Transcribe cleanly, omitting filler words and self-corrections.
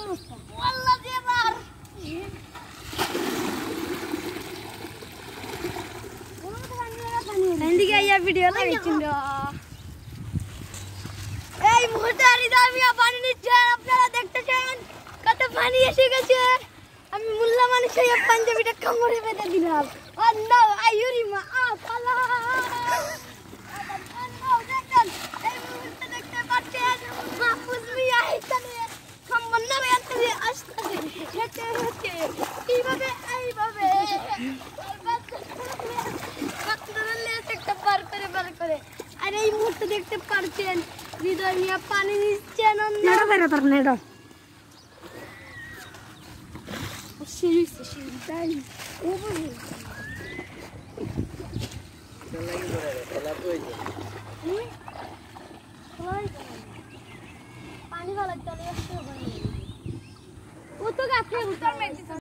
والله دي بار এদিকে আইয়া ভিডিও লাগাইছিল এই মুহূর্তে রিদামিয়া পানি নিচ্ছে আপনারা দেখতেছেন কত পানি এসে গেছে আমি মুল্লা মানুষের এই পাঞ্জাবিটা কামড়ে বেঁধে দিলাম আর নো আইউরি মা পালা দেখেন এই মুহূর্তে দেখতে পাচ্ছেন মাহফুজ মিয়া এখানে কামড়না বেঁধে আসছে হেঁটে হেঁটে এইভাবে বার করে আর এই মুহূর্তে দেখতে পাচ্ছেন হৃদয় মিয়া পানি নিচ্ছে নেড়া বেরো তার নেড়া পানি ভালো চলে ও তো গাছে উত্তর মেয়েছি